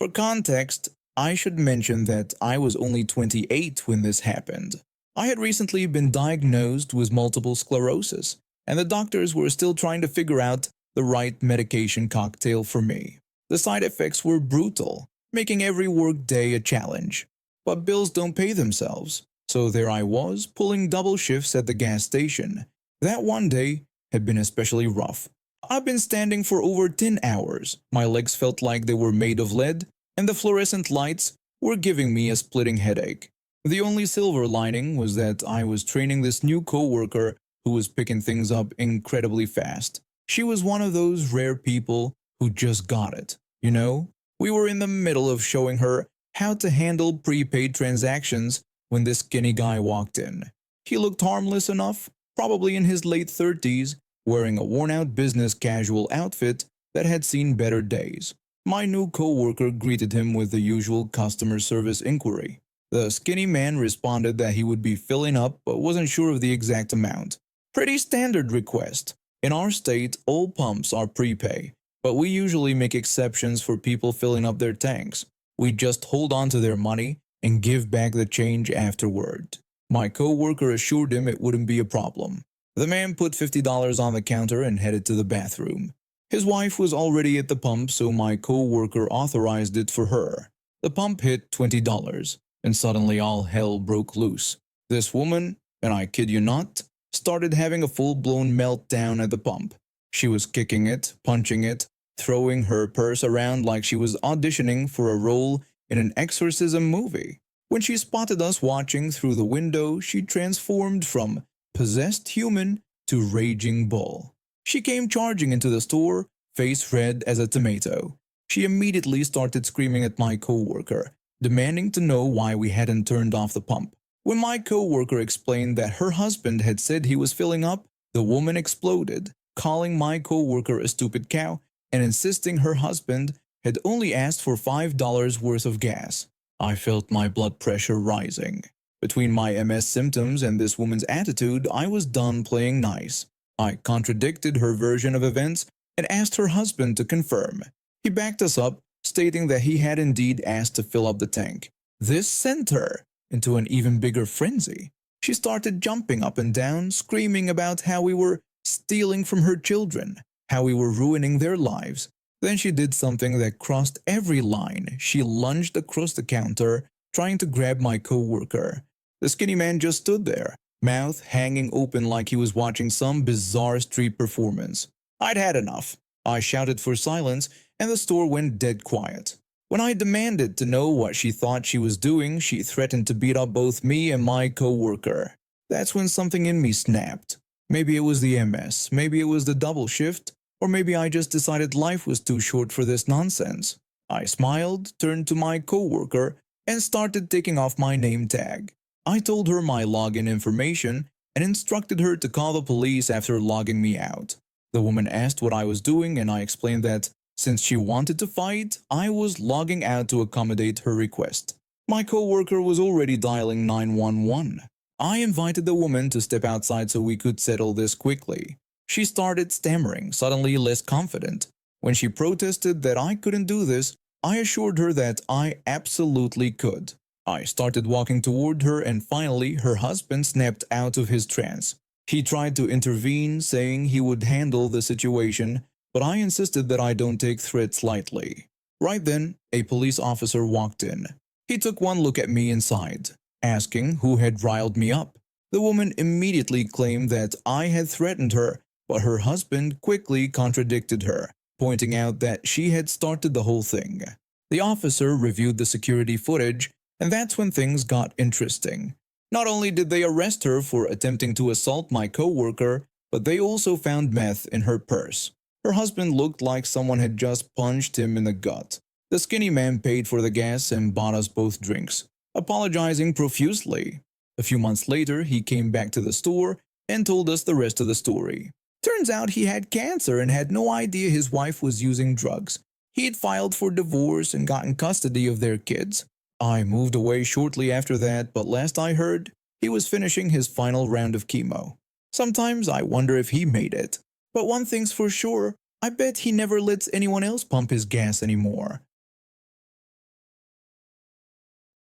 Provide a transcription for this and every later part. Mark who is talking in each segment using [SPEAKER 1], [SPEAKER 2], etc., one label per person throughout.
[SPEAKER 1] For context, I should mention that I was only 28 when this happened. I had recently been diagnosed with multiple sclerosis, and the doctors were still trying to figure out the right medication cocktail for me. The side effects were brutal, making every work day a challenge. But bills don't pay themselves, so there I was, pulling double shifts at the gas station. That one day had been especially rough. I've been standing for over 10 hours. My legs felt like they were made of lead, and the fluorescent lights were giving me a splitting headache. The only silver lining was that I was training this new coworker who was picking things up incredibly fast. She was one of those rare people who just got it. We were in the middle of showing her how to handle prepaid transactions when this skinny guy walked in. He looked harmless enough, probably in his late 30s, wearing a worn-out business casual outfit that had seen better days. My new coworker greeted him with the usual customer service inquiry. The skinny man responded that he would be filling up but wasn't sure of the exact amount. Pretty standard request. In our state, all pumps are prepay, but we usually make exceptions for people filling up their tanks. We just hold on to their money and give back the change afterward. My coworker assured him it wouldn't be a problem. The man put $50 on the counter and headed to the bathroom. His wife was already at the pump, so my coworker authorized it for her. The pump hit $20, and suddenly all hell broke loose. This woman, and I kid you not, started having a full-blown meltdown at the pump. She was kicking it, punching it, throwing her purse around like she was auditioning for a role in an exorcism movie. When she spotted us watching through the window, she transformed from possessed human to raging bull. She came charging into the store, face red as a tomato. She immediately started screaming at my coworker, demanding to know why we hadn't turned off the pump. When my coworker explained that her husband had said he was filling up, the woman exploded, calling my coworker a stupid cow and insisting her husband had only asked for $5 worth of gas. I felt my blood pressure rising. Between my MS symptoms and this woman's attitude, I was done playing nice. I contradicted her version of events and asked her husband to confirm. He backed us up, stating that he had indeed asked to fill up the tank. This sent her into an even bigger frenzy. She started jumping up and down, screaming about how we were stealing from her children, how we were ruining their lives. Then she did something that crossed every line. She lunged across the counter, trying to grab my coworker. The skinny man just stood there, mouth hanging open like he was watching some bizarre street performance. I'd had enough. I shouted for silence, and the store went dead quiet. When I demanded to know what she thought she was doing, she threatened to beat up both me and my coworker. That's when something in me snapped. Maybe it was the MS, maybe it was the double shift, or maybe I just decided life was too short for this nonsense. I smiled, turned to my coworker, and started taking off my name tag. I told her my login information and instructed her to call the police after logging me out. The woman asked what I was doing, and I explained that since she wanted to fight, I was logging out to accommodate her request. My coworker was already dialing 911. I invited the woman to step outside so we could settle this quickly. She started stammering, suddenly less confident. When she protested that I couldn't do this, I assured her that I absolutely could. I started walking toward her, and finally her husband snapped out of his trance. He tried to intervene, saying he would handle the situation, but I insisted that I don't take threats lightly. Right then, a police officer walked in. He took one look at me and sighed, asking who had riled me up. The woman immediately claimed that I had threatened her, but her husband quickly contradicted her, pointing out that she had started the whole thing. The officer reviewed the security footage, and that's when things got interesting. Not only did they arrest her for attempting to assault my coworker, but they also found meth in her purse. Her husband looked like someone had just punched him in the gut. The skinny man paid for the gas and bought us both drinks, apologizing profusely. A few months later, he came back to the store and told us the rest of the story. Turns out he had cancer and had no idea his wife was using drugs. He had filed for divorce and gotten custody of their kids. I moved away shortly after that, but last I heard, he was finishing his final round of chemo. Sometimes I wonder if he made it. But one thing's for sure, I bet he never lets anyone else pump his gas anymore.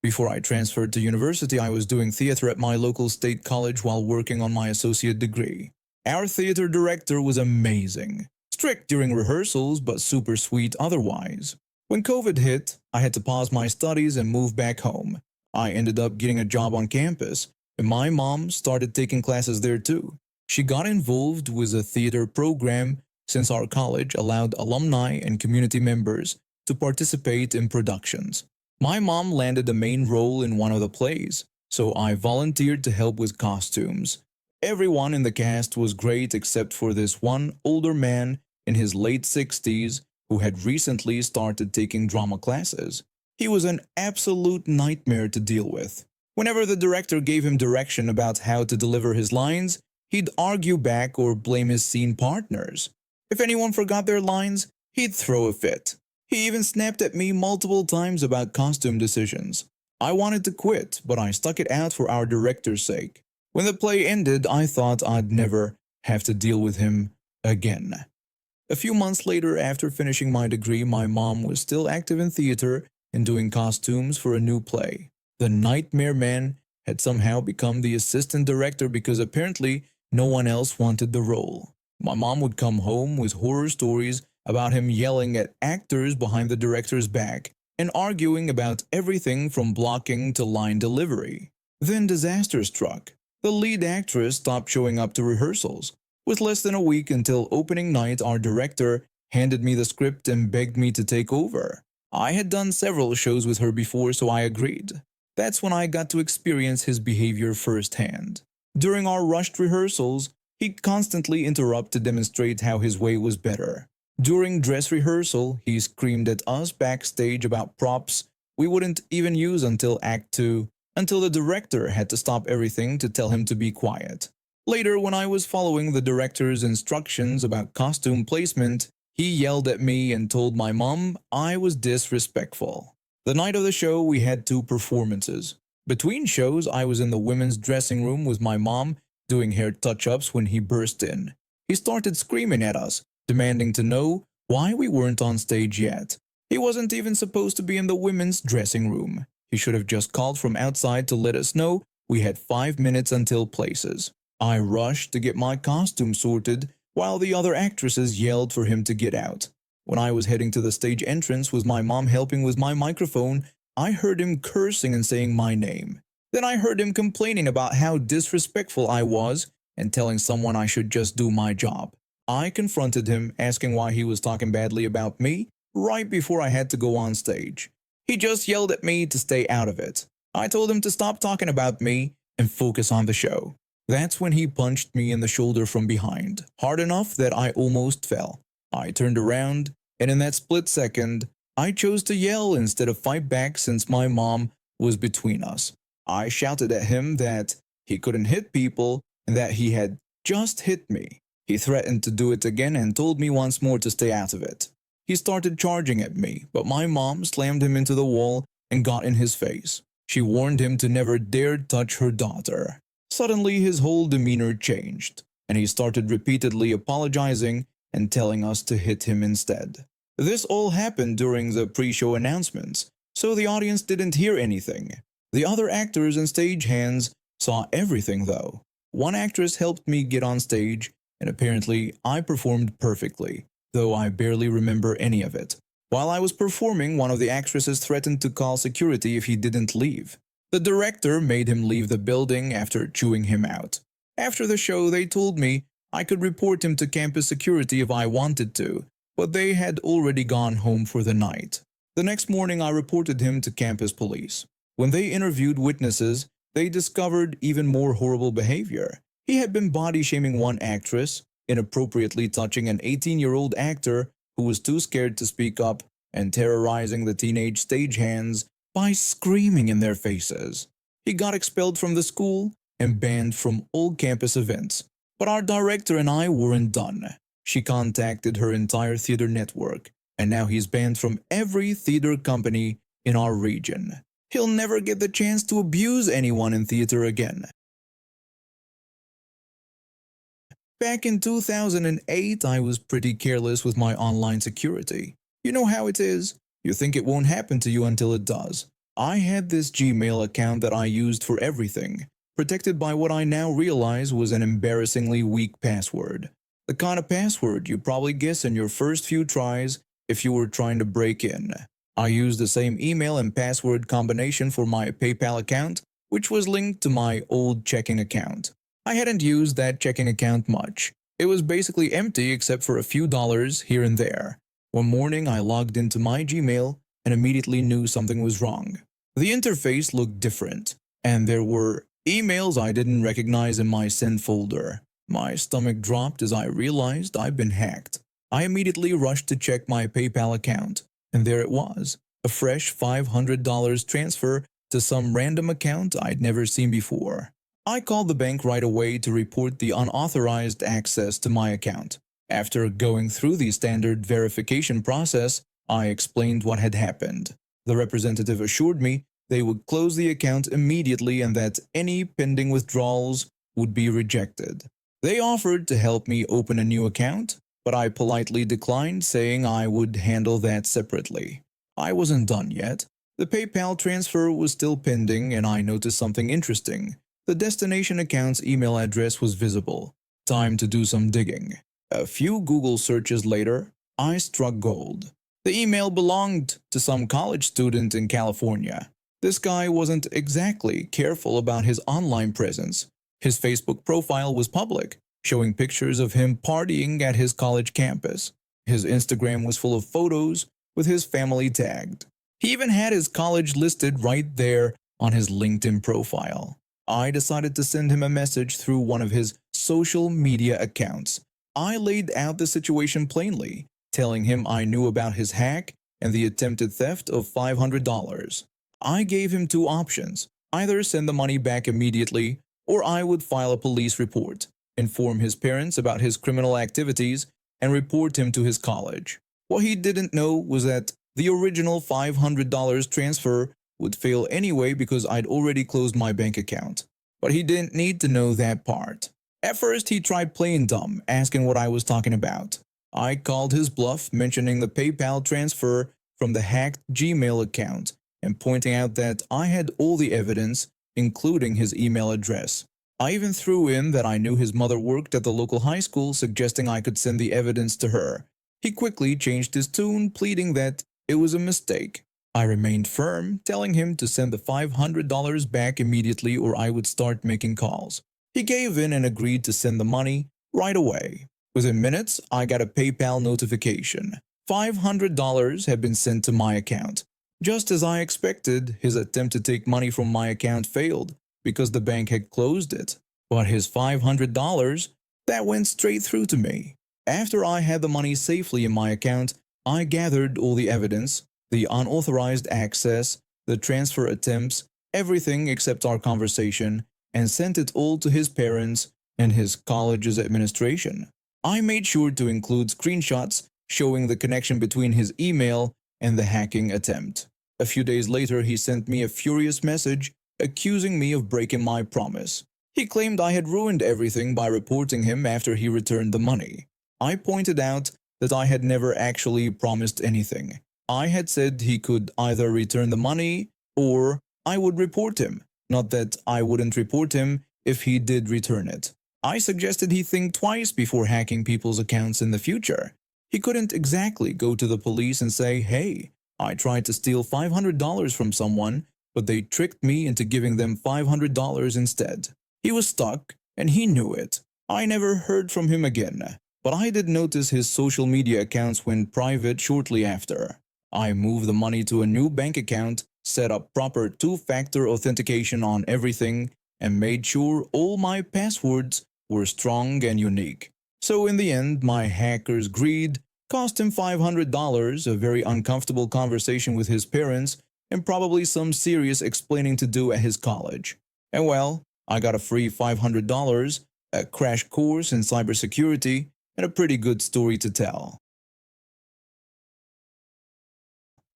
[SPEAKER 1] Before I transferred to university, I was doing theater at my local state college while working on my associate degree. Our theater director was amazing. Strict during rehearsals, but super sweet otherwise. When COVID hit, I had to pause my studies and move back home. I ended up getting a job on campus, and my mom started taking classes there too. She got involved with a theater program since our college allowed alumni and community members to participate in productions. My mom landed a main role in one of the plays, so I volunteered to help with costumes. Everyone in the cast was great except for this one older man in his late 60s who had recently started taking drama classes. He was an absolute nightmare to deal with. Whenever the director gave him direction about how to deliver his lines, he'd argue back or blame his scene partners. If anyone forgot their lines, he'd throw a fit. He even snapped at me multiple times about costume decisions. I wanted to quit, but I stuck it out for our director's sake. When the play ended, I thought I'd never have to deal with him again. A few months later, after finishing my degree, my mom was still active in theater and doing costumes for a new play. The Nightmare Man had somehow become the assistant director because apparently no one else wanted the role. My mom would come home with horror stories about him yelling at actors behind the director's back and arguing about everything from blocking to line delivery. Then disaster struck. The lead actress stopped showing up to rehearsals. With less than a week until opening night, our director handed me the script and begged me to take over. I had done several shows with her before, so I agreed. That's when I got to experience his behavior firsthand. During our rushed rehearsals, he constantly interrupted to demonstrate how his way was better. During dress rehearsal, he screamed at us backstage about props we wouldn't even use until Act 2, until the director had to stop everything to tell him to be quiet. Later, when I was following the director's instructions about costume placement, he yelled at me and told my mom I was disrespectful. The night of the show, we had two performances. Between shows, I was in the women's dressing room with my mom doing hair touch-ups when he burst in. He started screaming at us, demanding to know why we weren't on stage yet. He wasn't even supposed to be in the women's dressing room. He should have just called from outside to let us know we had 5 minutes until places. I rushed to get my costume sorted while the other actresses yelled for him to get out. When I was heading to the stage entrance with my mom helping with my microphone, I heard him cursing and saying my name. Then I heard him complaining about how disrespectful I was and telling someone I should just do my job. I confronted him, asking why he was talking badly about me right before I had to go on stage. He just yelled at me to stay out of it. I told him to stop talking about me and focus on the show. That's when he punched me in the shoulder from behind, hard enough that I almost fell. I turned around, and in that split second, I chose to yell instead of fight back since my mom was between us. I shouted at him that he couldn't hit people and that he had just hit me. He threatened to do it again and told me once more to stay out of it. He started charging at me, but my mom slammed him into the wall and got in his face. She warned him to never dare touch her daughter. Suddenly, his whole demeanor changed, and he started repeatedly apologizing and telling us to hit him instead. This all happened during the pre-show announcements, so the audience didn't hear anything. The other actors and stagehands saw everything though. One actress helped me get on stage, and apparently I performed perfectly, though I barely remember any of it. While I was performing, one of the actresses threatened to call security if he didn't leave. The director made him leave the building after chewing him out. After the show, they told me I could report him to campus security if I wanted to, but they had already gone home for the night. The next morning, I reported him to campus police. When they interviewed witnesses, they discovered even more horrible behavior. He had been body-shaming one actress, inappropriately touching an 18-year-old actor who was too scared to speak up, and terrorizing the teenage stagehands by screaming in their faces. He got expelled from the school and banned from all campus events. But our director and I weren't done. She contacted her entire theater network, and now he's banned from every theater company in our region. He'll never get the chance to abuse anyone in theater again. Back in 2008, I was pretty careless with my online security. You know how it is. You think it won't happen to you until it does. I had this Gmail account that I used for everything, protected by what I now realize was an embarrassingly weak password. The kind of password you probably guess in your first few tries if you were trying to break in. I used the same email and password combination for my PayPal account, which was linked to my old checking account. I hadn't used that checking account much. It was basically empty except for a few dollars here and there. One morning I logged into my Gmail and immediately knew something was wrong. The interface looked different, and there were emails I didn't recognize in my sent folder. My stomach dropped as I realized I'd been hacked. I immediately rushed to check my PayPal account, and there it was, a fresh $500 transfer to some random account I'd never seen before. I called the bank right away to report the unauthorized access to my account. After going through the standard verification process, I explained what had happened. The representative assured me they would close the account immediately and that any pending withdrawals would be rejected. They offered to help me open a new account, but I politely declined, saying I would handle that separately. I wasn't done yet. The PayPal transfer was still pending, and I noticed something interesting. The destination account's email address was visible. Time to do some digging. A few Google searches later, I struck gold. The email belonged to some college student in California. This guy wasn't exactly careful about his online presence. His Facebook profile was public, showing pictures of him partying at his college campus. His Instagram was full of photos with his family tagged. He even had his college listed right there on his LinkedIn profile. I decided to send him a message through one of his social media accounts. I laid out the situation plainly, telling him I knew about his hack and the attempted theft of $500. I gave him two options: either send the money back immediately, or I would file a police report, inform his parents about his criminal activities, and report him to his college. What he didn't know was that the original $500 transfer would fail anyway because I'd already closed my bank account. But he didn't need to know that part. At first, he tried playing dumb, asking what I was talking about. I called his bluff, mentioning the PayPal transfer from the hacked Gmail account and pointing out that I had all the evidence, including his email address. I even threw in that I knew his mother worked at the local high school, suggesting I could send the evidence to her. He quickly changed his tune, pleading that it was a mistake. I remained firm, telling him to send the $500 back immediately or I would start making calls. He gave in and agreed to send the money right away. Within minutes, I got a PayPal notification. $500 had been sent to my account. Just as I expected, his attempt to take money from my account failed because the bank had closed it. But his $500, that went straight through to me. After I had the money safely in my account, I gathered all the evidence, the unauthorized access, the transfer attempts, everything except our conversation, and sent it all to his parents and his college's administration. I made sure to include screenshots showing the connection between his email and the hacking attempt. A few days later, he sent me a furious message accusing me of breaking my promise. He claimed I had ruined everything by reporting him after he returned the money. I pointed out that I had never actually promised anything. I had said he could either return the money or I would report him, not that I wouldn't report him if he did return it. I suggested he think twice before hacking people's accounts in the future. He couldn't exactly go to the police and say, "Hey, I tried to steal $500 from someone, but they tricked me into giving them $500 instead." He was stuck, and he knew it. I never heard from him again, but I did notice his social media accounts went private shortly after. I moved the money to a new bank account, set up proper two-factor authentication on everything, and made sure all my passwords were strong and unique. So in the end, my hacker's greed cost him $500, a very uncomfortable conversation with his parents, and probably some serious explaining to do at his college. And well, I got a free $500, a crash course in cybersecurity, and a pretty good story to tell.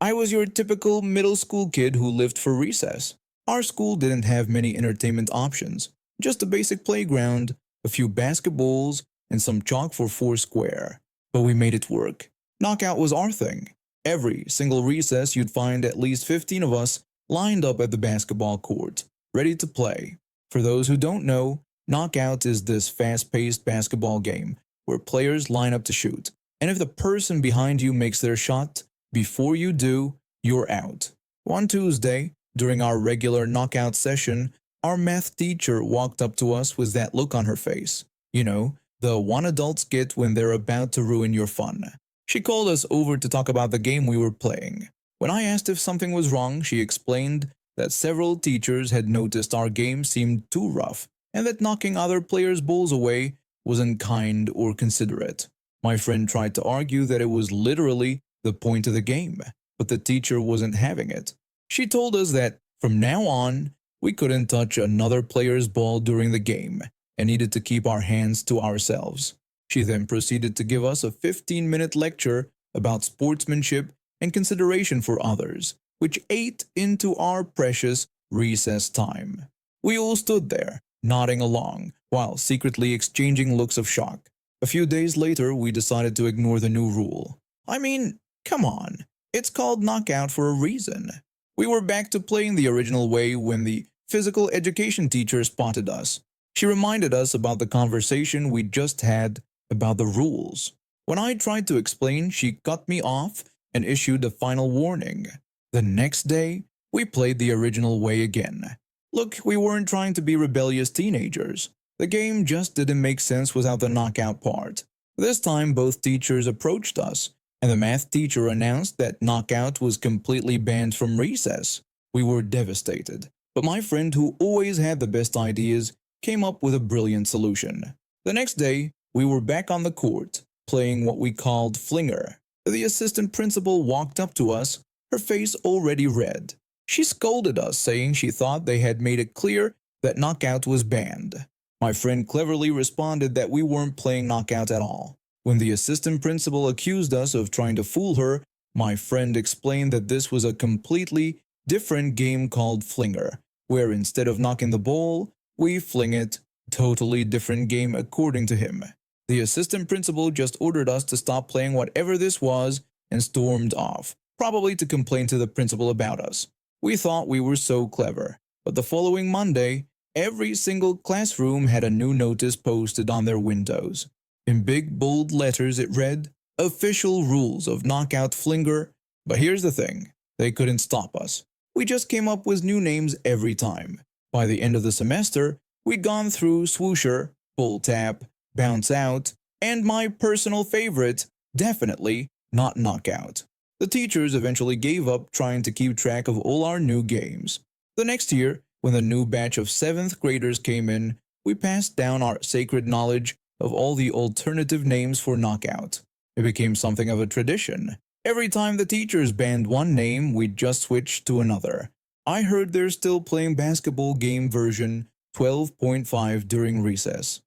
[SPEAKER 1] I was your typical middle school kid who lived for recess. Our school didn't have many entertainment options, just a basic playground, a few basketballs, and some chalk for Foursquare. But we made it work. Knockout was our thing. Every single recess you'd find at least 15 of us lined up at the basketball court, ready to play. For those who don't know, knockout is this fast-paced basketball game where players line up to shoot, and if the person behind you makes their shot before you do, you're out. One Tuesday, during our regular knockout session, our math teacher walked up to us with that look on her face. You know, the one adults get when they're about to ruin your fun. She called us over to talk about the game we were playing. When I asked if something was wrong, she explained that several teachers had noticed our game seemed too rough and that knocking other players' balls away wasn't kind or considerate. My friend tried to argue that it was literally the point of the game, but the teacher wasn't having it. She told us that from now on, we couldn't touch another player's ball during the game and needed to keep our hands to ourselves. She then proceeded to give us a 15-minute lecture about sportsmanship and consideration for others, which ate into our precious recess time. We all stood there, nodding along, while secretly exchanging looks of shock. A few days later, we decided to ignore the new rule. I mean, come on, it's called knockout for a reason. We were back to playing the original way when the physical education teacher spotted us. She reminded us about the conversation we just had about the rules. When I tried to explain, she cut me off and issued a final warning. The next day, we played the original way again. Look, we weren't trying to be rebellious teenagers. The game just didn't make sense without the knockout part. This time, both teachers approached us, and the math teacher announced that knockout was completely banned from recess. We were devastated, but my friend, who always had the best ideas, came up with a brilliant solution. The next day, we were back on the court, playing what we called flinger. The assistant principal walked up to us, her face already red. She scolded us, saying she thought they had made it clear that knockout was banned. My friend cleverly responded that we weren't playing knockout at all. When the assistant principal accused us of trying to fool her, my friend explained that this was a completely different game called flinger, where instead of knocking the ball, we fling it. Totally different game according to him. The assistant principal just ordered us to stop playing whatever this was and stormed off, probably to complain to the principal about us. We thought we were so clever, but the following Monday, every single classroom had a new notice posted on their windows. In big bold letters it read, "Official rules of knockout flinger." But here's the thing, they couldn't stop us. We just came up with new names every time. By the end of the semester, we'd gone through swoosher, pull tap, bounce out, and my personal favorite, definitely not knockout. The teachers eventually gave up trying to keep track of all our new games. The next year, when the new batch of 7th graders came in, we passed down our sacred knowledge of all the alternative names for knockout. It became something of a tradition. Every time the teachers banned one name, we'd just switch to another. I heard they're still playing basketball game version 12.5 during recess.